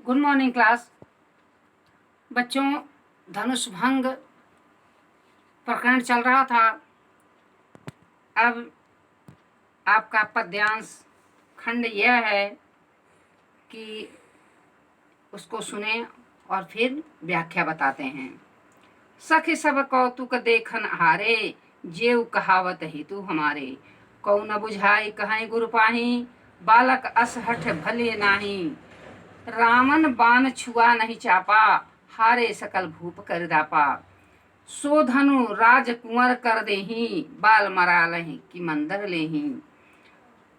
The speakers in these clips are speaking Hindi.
Good morning class. बच्चों, धनुष भंग प्रकरण चल रहा था। अब आपका पद्यांश खंड यह है कि उसको सुने और फिर व्याख्या बताते हैं। सखी सब कौतुक देखन हारे, जेऊ कहावत हेतु हमारे। कौ न बुझाई कहीं गुरु पाही, बालक असहठ भले नाही। रामन बाण छुआ नहीं चापा, हारे सकल भूप कर दापा। सो धनु राजकुंवर कर देही, बाल मरा लही कि मंदर लेही।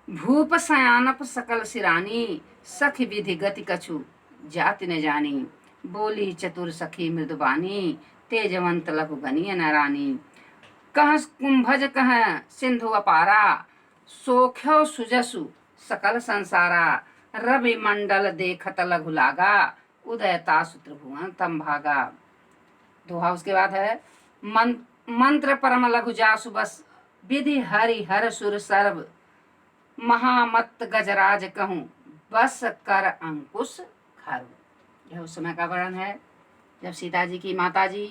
भूप सयानप सकल सिरानी, सखी विधि गति कछु जाति न जानी। बोली चतुर सखी मृदुबानी, तेजवंत लघु गनिय न रानी। कह कुंभज कह सिंधु अपारा, सोख्यो सुजसु सकल संसारा। रवि मंडल देखत लघु लागा, उदयता त्रिभुवन तम भागा। दोहा उसके बाद है मंत्र परम लघु जासु बस, विधि हरि हर सुर सर्व। महामत गजराज कहूँ, बस कर अंकुश खारू। यह उस समय का वर्णन है जब सीता जी की माता जी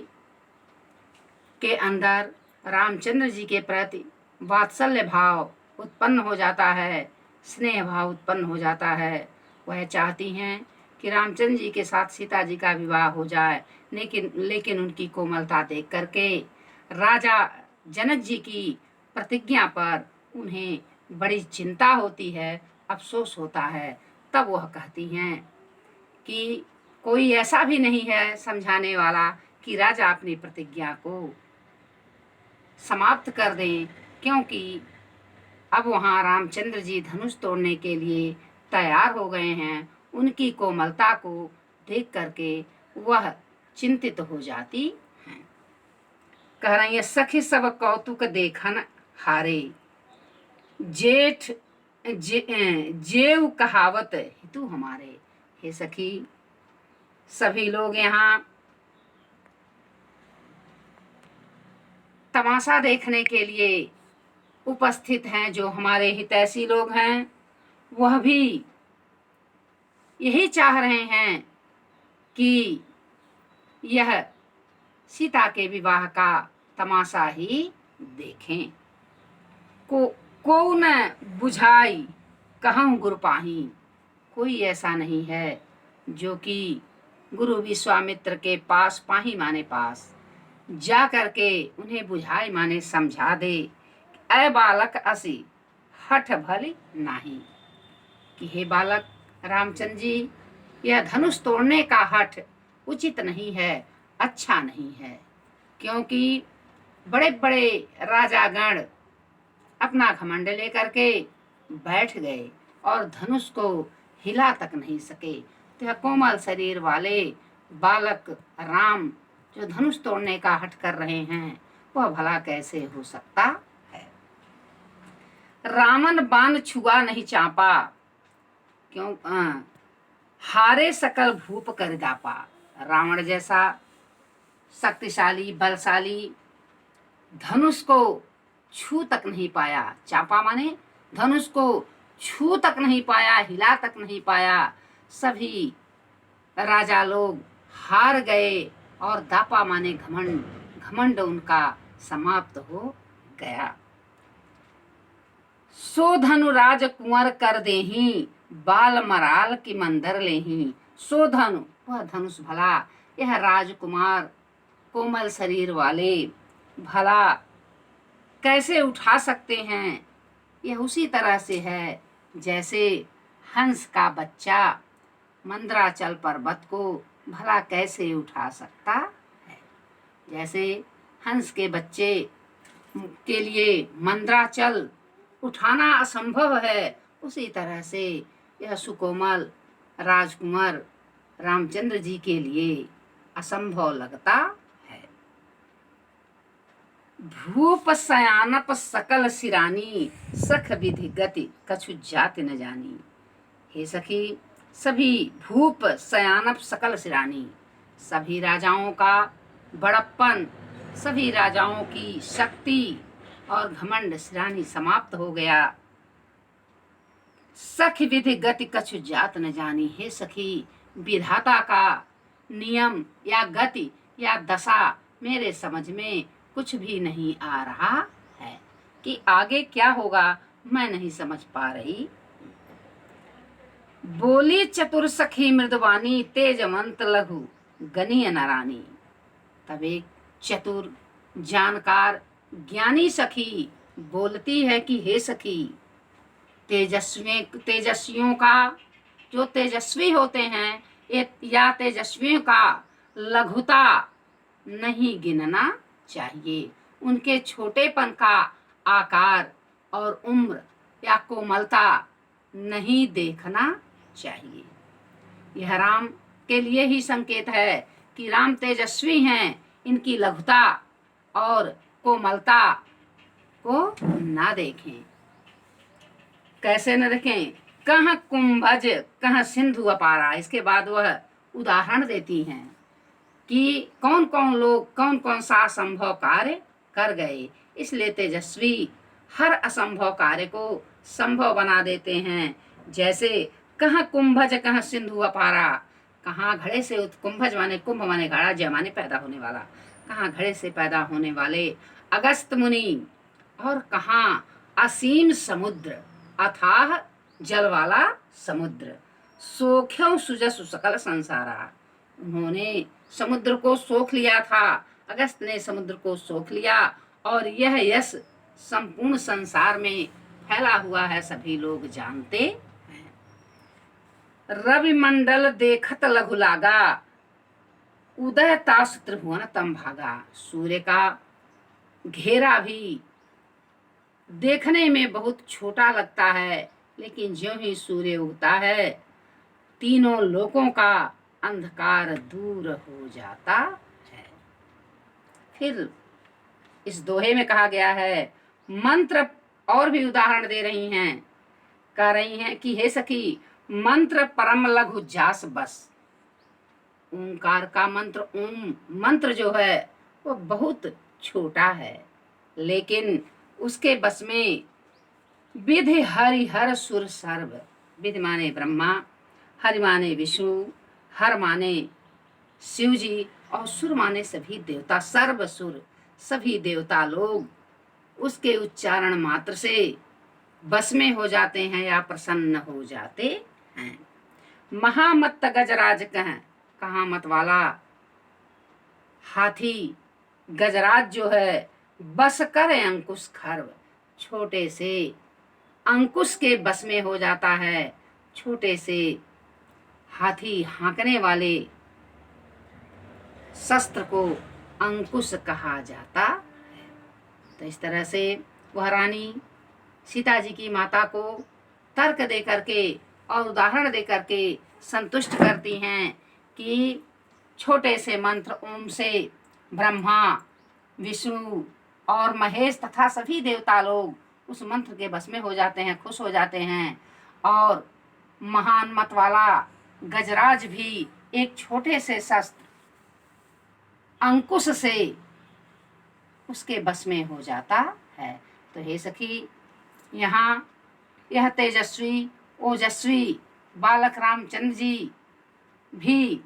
के अंदर रामचंद्र जी के प्रति वात्सल्य भाव उत्पन्न हो जाता है, स्नेह भाव उत्पन्न हो जाता है। वह चाहती हैं कि रामचंद्र जी के साथ सीता जी का विवाह हो जाए, लेकिन उनकी कोमलता देख करके राजा जनक जी की प्रतिज्ञा पर उन्हें बड़ी चिंता होती है, अफसोस होता है। तब वह कहती हैं कि कोई ऐसा भी नहीं है समझाने वाला कि राजा अपनी प्रतिज्ञा को समाप्त कर दें, क्योंकि अब वहाँ रामचंद्र जी धनुष तोड़ने के लिए तैयार हो गए हैं। उनकी कोमलता को देख करके वह चिंतित हो जाती हैं। कह रही है, सखी सब कौतुक देखन हारे, जेठ जेऊ कहावत हेतु हमारे। हे सखी, सभी लोग यहाँ तमाशा देखने के लिए उपस्थित हैं। जो हमारे हितैषी लोग हैं वह भी यही चाह रहे हैं कि यह सीता के विवाह का तमाशा ही देखें। को न बुझाई कहूँ गुरु पाही, कोई ऐसा नहीं है जो कि गुरु विश्वामित्र के पास, पाही माने पास, जा करके उन्हें बुझाई माने समझा दे। ऐ बालक असी हठ भली नाही, कि हे बालक रामचंद्र जी, यह धनुष तोड़ने का हठ उचित नहीं है, अच्छा नहीं है। क्योंकि बड़े बड़े राजागण अपना घमंड लेकर के बैठ गए और धनुष को हिला तक नहीं सके। तो कोमल शरीर वाले बालक राम जो धनुष तोड़ने का हठ कर रहे हैं, वह भला कैसे हो सकता है। रामन बाण छुआ नहीं चापा, क्यों हारे सकल भूप कर दापा। रावण जैसा शक्तिशाली बलशाली धनुष को छू तक नहीं पाया। चापा माने धनुष को छू तक नहीं पाया, हिला तक नहीं पाया। सभी राजा लोग हार गए और दापा माने घमंड, घमंड उनका समाप्त हो गया। सो धनु राज कुंवर कर देही, बाल मराल की मंदर लेही। सो धनु, वह धनुष भला, यह राजकुमार कोमल शरीर वाले भला कैसे उठा सकते हैं। यह उसी तरह से है जैसे हंस का बच्चा मंदराचल पर्वत को भला कैसे उठा सकता है। जैसे हंस के बच्चे के लिए मंदराचल उठाना असंभव है, उसी तरह से यह सुकोमल राजकुमार रामचंद्र जी के लिए असंभव लगता है। भूप सयानप सकल सिरानी, सख विधि गति कछु जाति न जानी। हे सखी, सभी भूप सयानप सकल सिरानी, सभी राजाओं का बड़प्पन, सभी राजाओं की शक्ति और घमंड सिरानी समाप्त हो गया। सखी विधि गति कछु जात न जानी। हे सखी, विधाता का नियम या गति या दशा मेरे समझ में कुछ भी नहीं आ रहा है कि आगे क्या होगा, मैं नहीं समझ पा रही। बोली चतुर सखी मृदवानी, तेजवंत लघु गनीय नारानी। तब एक चतुर जानकार ज्ञानी सखी बोलती है कि हे सखी, तेजस्वियों का, जो तेजस्वी होते हैं या तेजस्वियों का लघुता नहीं गिनना चाहिए। उनके छोटेपन का आकार और उम्र या कोमलता नहीं देखना चाहिए। यह राम के लिए ही संकेत है कि राम तेजस्वी हैं, इनकी लघुता और कोमलता को ना देखें। कैसे न देखें? कहाँ कुंभज कहाँ सिंधु अपारा। इसके बाद वह उदाहरण देती हैं कि कौन कौन लोग कौन कौन सा असंभव कार्य कर गए। इसलिए तेजस्वी हर असंभव कार्य को संभव बना देते हैं। जैसे कहाँ कुंभज कहाँ सिंधु अपारा। कहाँ घड़े से कुंभज माने कुंभ माने घड़ा, जय माने पैदा होने वाला। कहाँ घड़े से पैदा होने वाले अगस्त मुनि, और कहाँ असीम समुद्र, अथाह जल वाला समुद्र। सोख्यों सुजसु सकल संसारा। उन्होंने समुद्र को सोख लिया था, अगस्त ने समुद्र को सोख लिया, और यह यश संपूर्ण संसार में फैला हुआ है, सभी लोग जानते हैं। रवि मंडल देखत लघु लागा, उदय तास त्रिभुवन तम भागा। सूर्य का घेरा भी देखने में बहुत छोटा लगता है, लेकिन ज्यों ही सूर्य उगता है तीनों लोकों का अंधकार दूर हो जाता है। फिर इस दोहे में कहा गया है, मंत्र और भी उदाहरण दे रही हैं, कह रही हैं कि हे सखी, मंत्र परम लघु जास बस। ओंकार का मंत्र, ओम मंत्र जो है वो बहुत छोटा है, लेकिन उसके बस में विधि हरि हर सुर सर्व। विधि माने ब्रह्मा, हरि माने विष्णु, हर माने शिव जी, और सुर माने सभी देवता। सर्व सुर, सभी देवता लोग उसके उच्चारण मात्र से बस में हो जाते हैं या प्रसन्न हो जाते हैं। महामत्त गजराज कहाँ मत वाला हाथी गजराज जो है, बस करे अंकुश खर्व। छोटे से अंकुश के बस में हो जाता है। छोटे से हाथी हाँकने वाले शस्त्र को अंकुश कहा जाता है। तो इस तरह से वह रानी सीता जी की माता को तर्क दे करके और उदाहरण दे करके संतुष्ट करती हैं कि छोटे से मंत्र ओम से ब्रह्मा, विष्णु और महेश तथा सभी देवता लोग उस मंत्र के बस में हो जाते हैं, खुश हो जाते हैं। और महान मत वाला गजराज भी एक छोटे से शस्त्र अंकुश से उसके बस में हो जाता है। तो हे सखी, यहाँ यह तेजस्वी ओजस्वी बालक रामचंद्र जी भी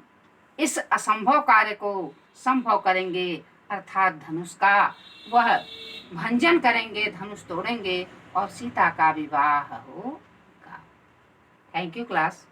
इस असंभव कार्य को संभव करेंगे, अर्थात धनुष का वह भंजन करेंगे, धनुष तोड़ेंगे और सीता का विवाह होगा। Thank you class.